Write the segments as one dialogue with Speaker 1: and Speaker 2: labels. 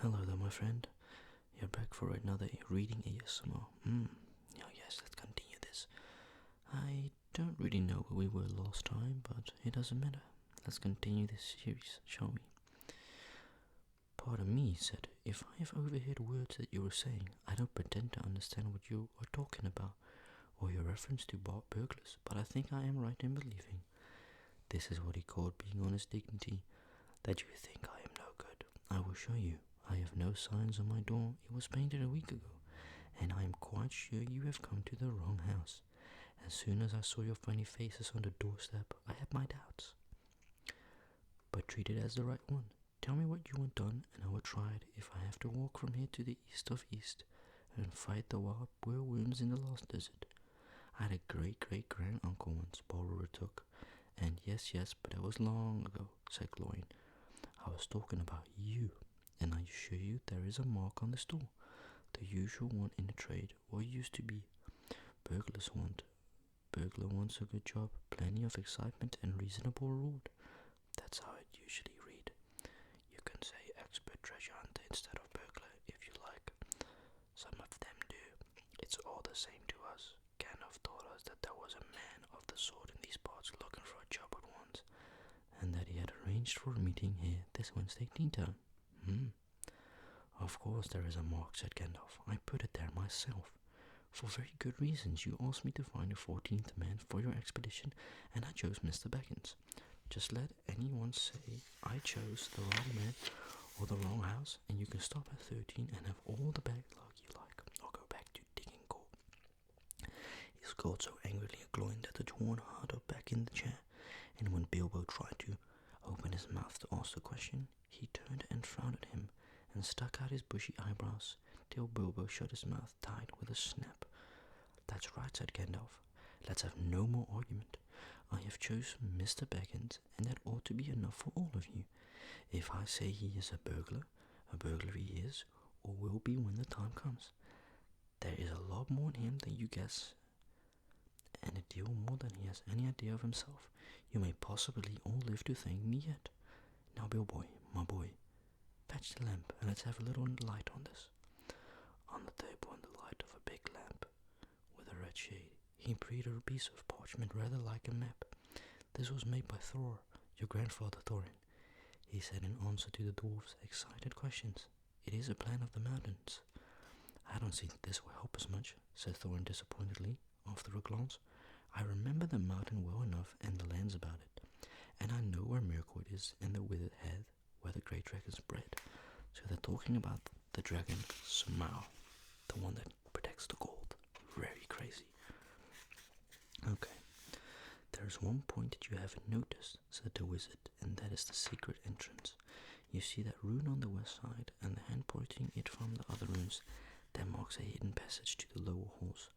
Speaker 1: Hello there, my friend. You're back for another reading ASMR. Yes, let's continue this. I don't really know where we were last time, but it doesn't matter. Let's continue this series, shall we? Part of me said, if I have overheard words that you were saying, I don't pretend to understand what you are talking about, or your reference to burglars, but I think I am right in believing. This is what he called being on his dignity, that you think I am no good. I will show you. I have no signs on my door. It was painted a week ago, and I am quite sure you have come to the wrong house. As soon as I saw your funny faces on the doorstep, I had my doubts. But treat it as the right one. Tell me what you want done, and I will try it if I have to walk from here to the east of east and fight the wild worms in the lost desert. I had a great-great-grand-uncle once, Borrower took, and yes, but that was long ago, said Gloin. I was talking about you, and I assure you there is a mark on the store, the usual one in the trade, or used to be. Burglar wants a good job, plenty of excitement and reasonable reward. That's how it usually read. You can say expert treasure hunter instead of burglar if you like. Some of them do. It's all the same to us. Gandalf told us that there was a man of the sword in these parts looking for a job at once, and that he had arranged for a meeting here this Wednesday tea time. Of course there is a mark, said Gandalf. I put it there myself. For very good reasons. You asked me to find a 14th man for your expedition, and I chose Mr. Baggins. Just let anyone say I chose the wrong man or the wrong house, and you can stop at 13 and have all the bad luck you like, or go back to digging coal. He scolded so angrily at Gloin that the dwarf huddled back in the chair, and when Bilbo tried to open his mouth to ask the question, he turned and frowned at him and stuck out his bushy eyebrows till Bilbo shut his mouth tight with a snap. That's right, said Gandalf. Let's have no more argument. I have chosen Mr. Baggins, and that ought to be enough for all of you. If I say he is a burglar he is, or will be when the time comes. There is a lot more in him than you guess, and a deal more than he has any idea of himself. You may possibly all live to thank me yet. Now, Bilbo, my boy, fetch the lamp, and let's have a little light on this. On the table, in the light of a big lamp with a red shade, he breathed a piece of parchment rather like a map. This was made by Thor, your grandfather Thorin, he said in answer to the dwarf's excited questions. It is a plan of the mountains. I don't see that this will help us much, said Thorin disappointedly, after a glance. I remember the mountain well enough and the lands about it, and I know where Mirkwood is and the withered head where the great dragons bred. So they're talking about the dragon Smaug, the one that protects the gold. Very crazy. Okay. There's one point that you haven't noticed, said the wizard, and that is the secret entrance. You see that rune on the west side, and the hand pointing it from the other runes, that marks a hidden passage to the lower halls.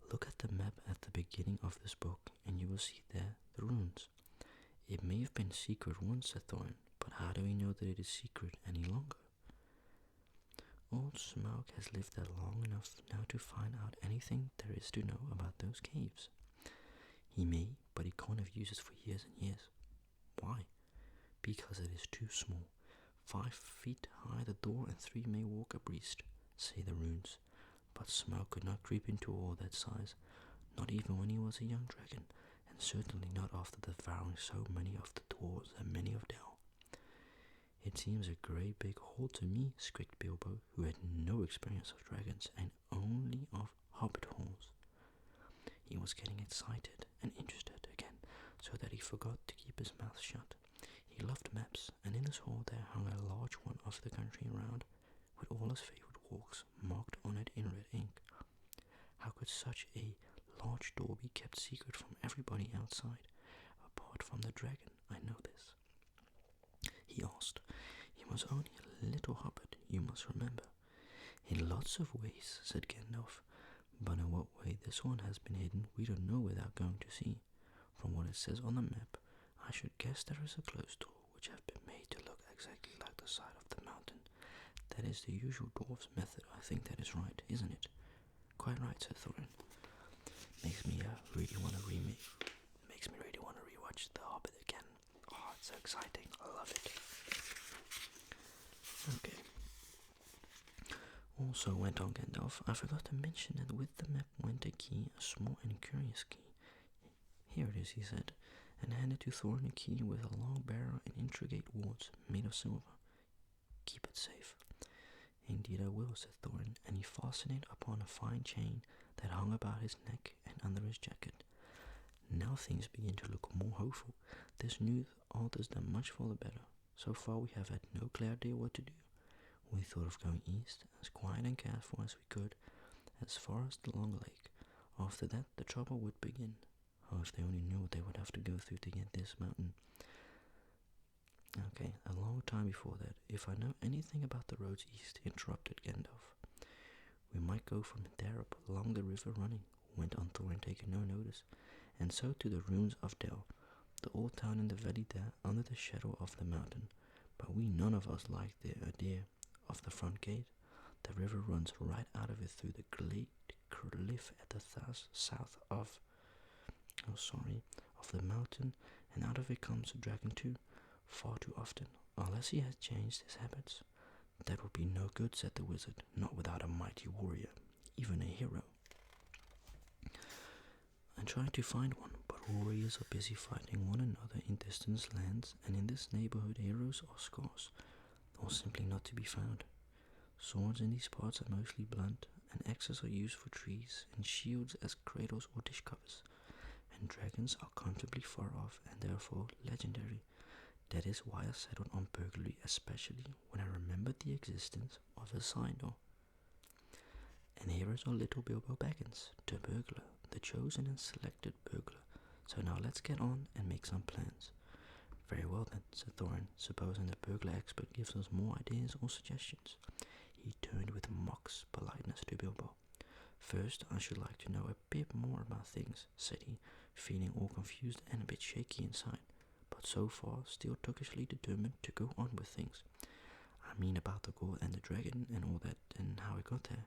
Speaker 1: Look at the map at the beginning of this book, and you will see there the runes. It may have been secret once, said Thorin, but how do we know that it is secret any longer? Old Smaug has lived there long enough now to find out anything there is to know about those caves. He may, but he can't have used it for years and years. Why? Because it is too small. 5 feet high the door, and 3 may walk abreast, say the runes. But Smaug could not creep into all that size, not even when he was a young dragon, and certainly not after devouring so many of the dwarves and many of Dell. It seems a great big hole to me, squeaked Bilbo, who had no experience of dragons and only of hobbit halls. He was getting excited and interested again, so that he forgot to keep his mouth shut. He loved maps, and in his hall there hung a large one of the country around, with all his favorite walks marked on it in red ink. How could such a large door be kept secret from everybody outside, apart from the dragon? I know this, he asked. He was only a little hobbit, you must remember. In lots of ways, said Gandalf, but in what way this one has been hidden we don't know without going to see. From what it says on the map, I should guess there is a closed door which have been made to look exactly like the side of the mountain. That is the usual dwarf's method. I think that is right, isn't it? Quite right, said Thorin. Makes me really want to rewatch The Hobbit again. Oh, it's so exciting. I love it. Okay. Also, went on Gandalf, I forgot to mention that with the map went a key, a small and curious key. Here it is, he said, and handed to Thorin a key with a long barrel and intricate wards made of silver. Keep it safe. Indeed I will, said Thorin, and he fastened it upon a fine chain that hung about his neck and under his jacket. Now things begin to look more hopeful. This news alters them much for the better. So far we have had no clear idea what to do. We thought of going east, as quiet and careful as we could, as far as the Long Lake. After that the trouble would begin. Oh, if they only knew what they would have to go through to get this mountain. Okay, a long time before that, if I know anything about the roads east, interrupted Gandalf. We might go from there up along the river running, went on Thorin, taking no notice, and so to the ruins of Dell, the old town in the valley there, under the shadow of the mountain. But we none of us like the idea of the front gate. The river runs right out of it through the great cliff at the south of the mountain, and out of it comes a dragon too, far too often, unless he has changed his habits. That would be no good, said the wizard, not without a mighty warrior, even a hero. I'm trying to find one, but warriors are busy fighting one another in distant lands, and in this neighborhood heroes are scarce, or simply not to be found. Swords in these parts are mostly blunt, and axes are used for trees, and shields as cradles or dish covers, and dragons are comfortably far off and therefore legendary. That is why I settled on burglary, especially when I remembered the existence of a sign door. And here is our little Bilbo Baggins, the burglar, the chosen and selected burglar. So now let's get on and make some plans. Very well then, said Thorin, supposing the burglar expert gives us more ideas or suggestions. He turned with mock politeness to Bilbo. First, I should like to know a bit more about things, said he, feeling all confused and a bit shaky inside, but so far still tuckishly determined to go on with things. I mean about the gold and the dragon and all that, and how it got there,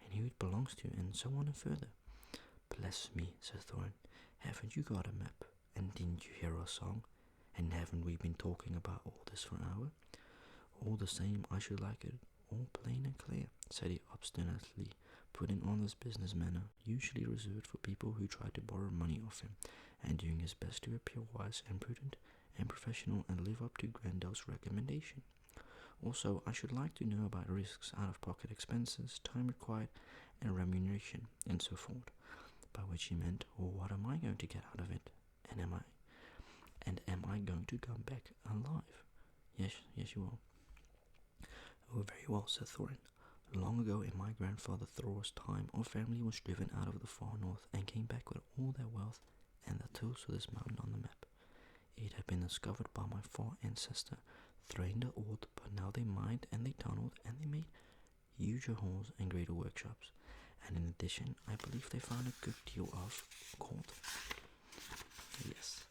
Speaker 1: and who it belongs to, and so on and further. Bless me, said Thorin, haven't you got a map? And didn't you hear our song? And haven't we been talking about all this for an hour? All the same, I should like it all plain and clear, said he obstinately, putting on this business manner, usually reserved for people who try to borrow money off him, and doing his best to appear wise and prudent and professional and live up to Grendel's recommendation. Also, I should like to know about risks, out-of-pocket expenses, time required, and remuneration, and so forth. By which he meant, well, what am I going to get out of it? And am I going to come back alive? Yes, you will. Oh, very well, said Thorin. Long ago in my grandfather Thor's time, our family was driven out of the far north and came back with all their wealth and the tools for this mountain on the map. It had been discovered by my far ancestor, Thrain the Old, but now they mined and they tunneled and they made huger halls and greater workshops. And in addition, I believe they found a good deal of gold. Yes,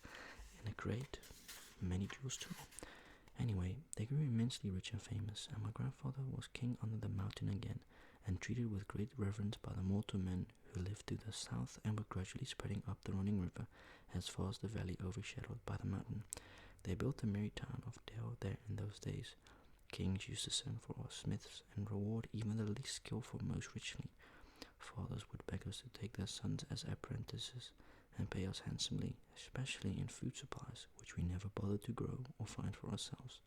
Speaker 1: and a great many jewels too. Anyway, they grew immensely rich and famous, and my grandfather was king under the mountain again, and treated with great reverence by the mortal men who lived to the south and were gradually spreading up the running river as far as the valley overshadowed by the mountain. They built the merry town of Dell there in those days. Kings used to send for our smiths and reward even the least skillful most richly. Fathers would beg us to take their sons as apprentices and pay us handsomely, especially in food supplies, which we never bothered to grow or find for ourselves.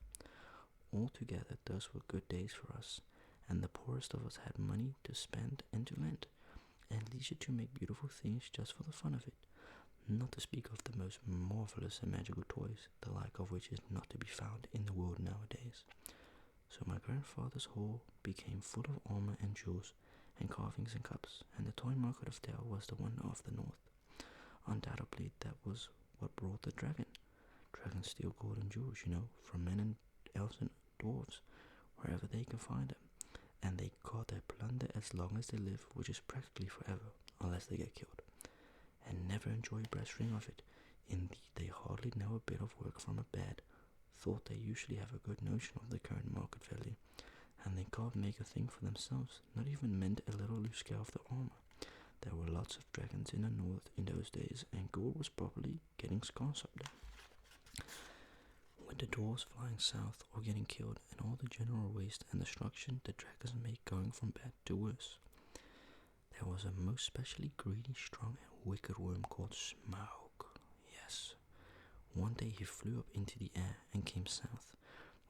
Speaker 1: Altogether, those were good days for us, and the poorest of us had money to spend and to lend, and leisure to make beautiful things just for the fun of it, not to speak of the most marvelous and magical toys, the like of which is not to be found in the world nowadays. So my grandfather's hall became full of armor and jewels, and carvings and cups, and the toy market of Dell was the wonder of the north. Undoubtedly, that was what brought the dragon. Dragons steal gold and jewels, from men and elves and dwarves, wherever they can find them. And they guard their plunder as long as they live, which is practically forever, unless they get killed. And never enjoy breastring of it. Indeed, they hardly know a bit of work from a bad. Thought they usually have a good notion of the current market value, and they can't make a thing for themselves, not even mend a little loose scale of the armor. There were lots of dragons in the north in those days, and gold was probably getting scarce up there. With the dwarves flying south or getting killed, and all the general waste and destruction the dragons make going from bad to worse, there was a most specially greedy, strong and wicked worm called Smaug. Yes. One day he flew up into the air and came south.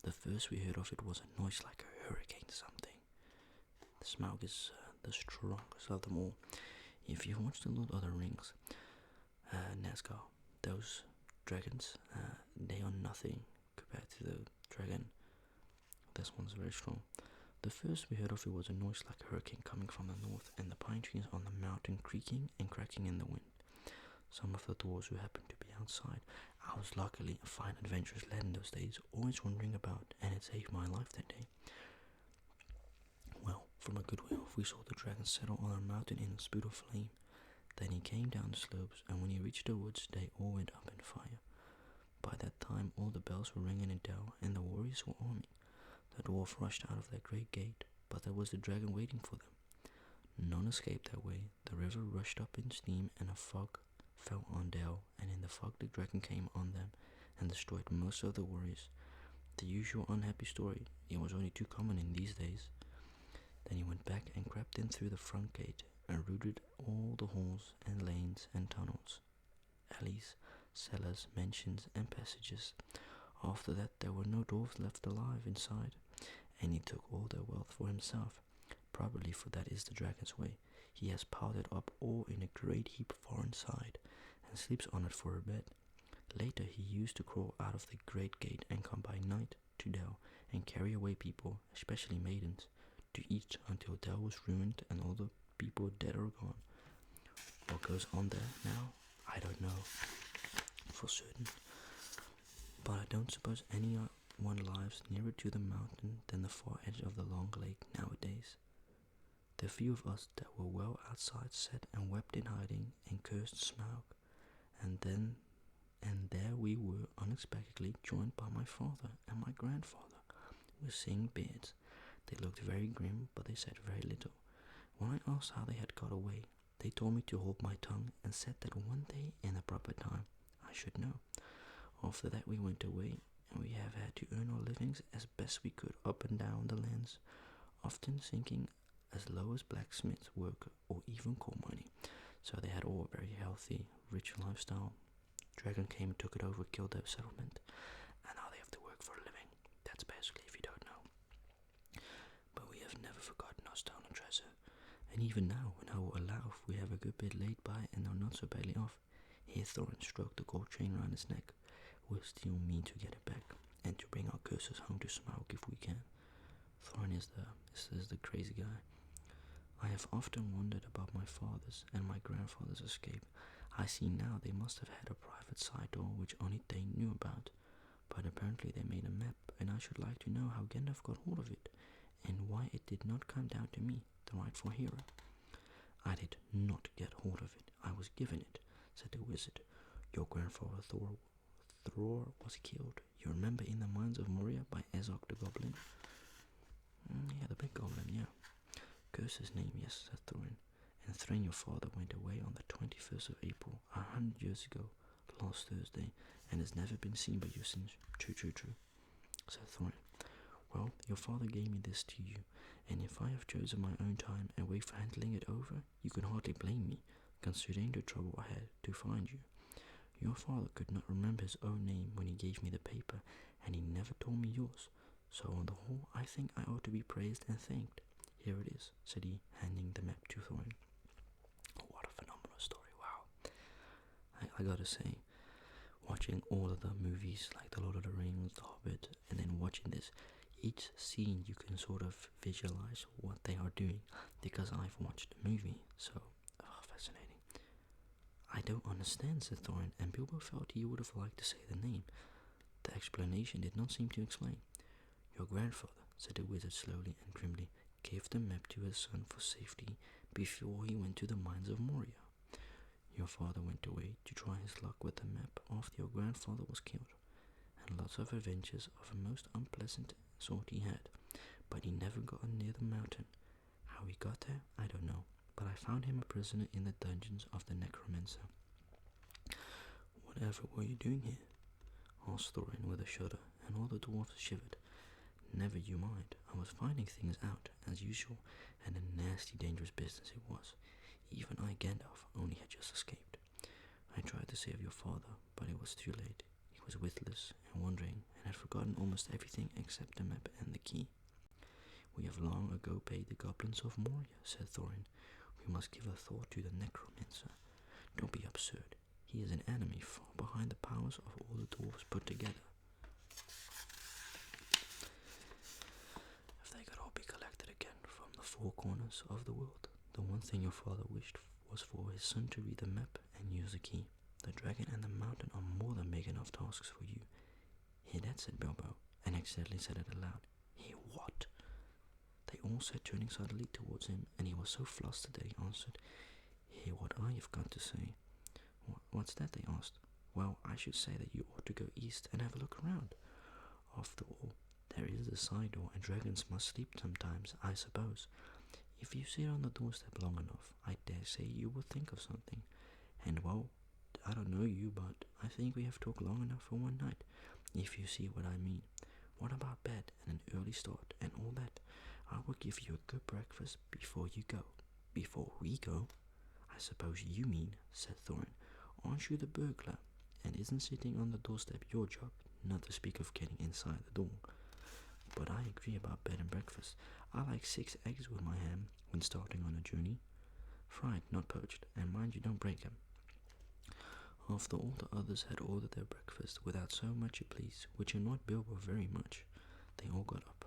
Speaker 1: The first we heard of it was a noise like a hurricane something. The Smaug is the strongest of them all. If you've watched the Lord of the Rings, Nazgûl, those dragons, they are nothing compared to the dragon. This one's very strong. The first we heard of it was a noise like a hurricane coming from the north, and the pine trees on the mountain creaking and cracking in the wind. Some of the dwarves who happened to be outside, I was luckily a fine adventurous lad in those days, always wandering about, and it saved my life that day. Well, from a good way off, we saw the dragon settle on a mountain in a spout of flame. Then he came down the slopes, and when he reached the woods, they all went up in fire. By that time, all the bells were ringing in Dell, and the warriors were arming. The dwarf rushed out of their great gate, but there was the dragon waiting for them. None escaped that way. The river rushed up in steam, and a fog fell on Dell, and in the fog the dragon came on them and destroyed most of the warriors. The usual unhappy story. It was only too common in these days. Then he went back and crept in through the front gate and routed all the halls and lanes and tunnels, alleys, cellars, mansions and passages. After that there were no dwarfs left alive inside, and he took all their wealth for himself. Probably for that is the dragon's way. He has piled it up all in a great heap far inside, and sleeps on it for a bed. Later he used to crawl out of the great gate and come by night to Dell and carry away people, especially maidens, to eat until Dell was ruined and all the people dead or gone. What goes on there now, I don't know for certain, but I don't suppose anyone lives nearer to the mountain than the far edge of the long lake nowadays. The few of us that were well outside sat and wept in hiding and cursed Smaug, and there we were unexpectedly joined by my father and my grandfather, with seeing beards. They looked very grim, but they said very little. When I asked how they had got away, they told me to hold my tongue and said that one day in the proper time I should know. After that we went away, and we have had to earn our livings as best we could up and down the lands, often sinking as low as blacksmith's work or even coal mining. So they had all a very healthy, rich lifestyle. Dragon came and took it over, killed their settlement, and now they have to work for a living. That's basically if you don't know. But we have never forgotten our stolen treasure, and even now, when I will allow, we have a good bit laid by and are not so badly off. Here Thorin stroked the gold chain round his neck. We'll still mean to get it back, and to bring our curses home to Smaug if we can. Thorin is the crazy guy. I have often wondered about my father's and my grandfather's escape. I see now they must have had a private side door which only they knew about, but apparently they made a map, and I should like to know how Gandalf got hold of it, and why it did not come down to me, the rightful hero. I did not get hold of it, I was given it, said the wizard. Your grandfather Thror was killed, you remember, in the mines of Moria by Azog the Goblin? Yeah, the big goblin, yeah. Curse his name, yes, said Thorin. And Thrain, your father, went away on the 21st of April, 100 years ago, last Thursday, and has never been seen by you since. True, said Thorin. Well, your father gave me this to you, and if I have chosen my own time and way for handling it over, you can hardly blame me, considering the trouble I had to find you. Your father could not remember his own name when he gave me the paper, and he never told me yours, so on the whole I think I ought to be praised and thanked. Here it is, said he, handing the map to Thorin. What a phenomenal story, wow. I gotta say, watching all of the movies like The Lord of the Rings, The Hobbit, and then watching this, each scene you can sort of visualize what they are doing, because I've watched the movie, so fascinating. I don't understand, said Thorin, and Bilbo felt he would have liked to say the name. The explanation did not seem to explain. Your grandfather, said the wizard slowly and grimly, gave the map to his son for safety before he went to the mines of Moria. Your father went away to try his luck with the map after your grandfather was killed, and lots of adventures of a most unpleasant sort he had, but he never got near the mountain. How he got there, I don't know, but I found him a prisoner in the dungeons of the Necromancer. Whatever were you doing here? Asked Thorin with a shudder, and all the dwarfs shivered. Never you mind, I was finding things out, as usual, and a nasty dangerous business it was. Even I, Gandalf, only had just escaped. I tried to save your father, but it was too late. He was witless and wandering, and had forgotten almost everything except the map and the key. We have long ago paid the goblins of Moria, said Thorin. We must give a thought to the necromancer. Don't be absurd. He is an enemy far behind the powers of all the dwarves put together. If they could all be collected again from the four corners of the world, the one thing your father wished was for his son to read the map and use the key. The dragon and the mountain are more than big enough tasks for you. Hear that, said Bilbo, and accidentally said it aloud. Hear what? They all said, turning suddenly towards him, and he was so flustered that he answered, Hear what I have got to say. What's that? They asked. Well, I should say that you ought to go east and have a look around. After all, there is a side door, and dragons must sleep sometimes, I suppose. If you sit on the doorstep long enough, I dare say you will think of something. And well, I don't know you, but I think we have talked long enough for one night, if you see what I mean. What about bed and an early start and all that? I will give you a good breakfast before you go. Before we go? I suppose you mean, said Thorin. Aren't you the burglar? And isn't sitting on the doorstep your job, not to speak of getting inside the door? But I agree about bed and breakfast. I like 6 eggs with my ham when starting on a journey. Fried, not poached, and mind you don't break them. After all the others had ordered their breakfast without so much a please, which annoyed Bilbo very much, they all got up.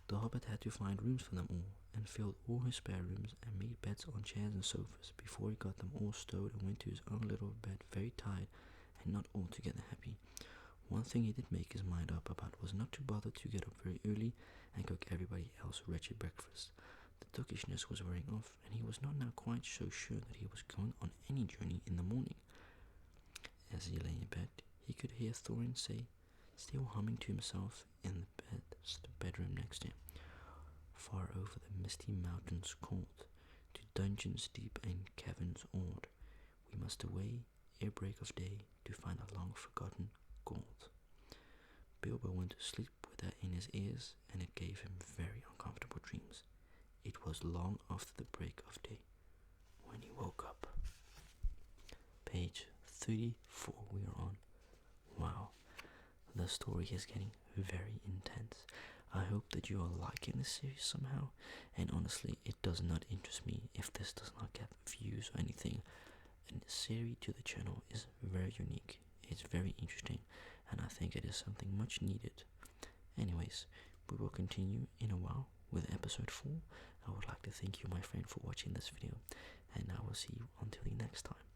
Speaker 1: The hobbit had to find rooms for them all, and filled all his spare rooms, and made beds on chairs and sofas before he got them all stowed and went to his own little bed very tired and not altogether happy. One thing he did make his mind up about was not to bother to get up very early and cook everybody else wretched breakfast. The duckishness was wearing off, and he was not now quite so sure that he was going on any journey in the morning. As he lay in bed, he could hear Thorin say, still humming to himself in the bedroom next to him, far over the misty mountains cold, to dungeons deep and caverns old, we must away ere break of day to find a long-forgotten gold. Bilbo went to sleep with that in his ears, and it gave him very uncomfortable dreams. It was long after the break of day when he woke up. Page 34 we are on. Wow, the story is getting very intense. I hope that you are liking this series somehow, and honestly, it does not interest me if this does not get views or anything. And the series to the channel is very unique, it's very interesting, and I think it is something much needed. Anyways, we will continue in a while with episode 4. I would like to thank you, my friend, for watching this video, and I will see you until the next time.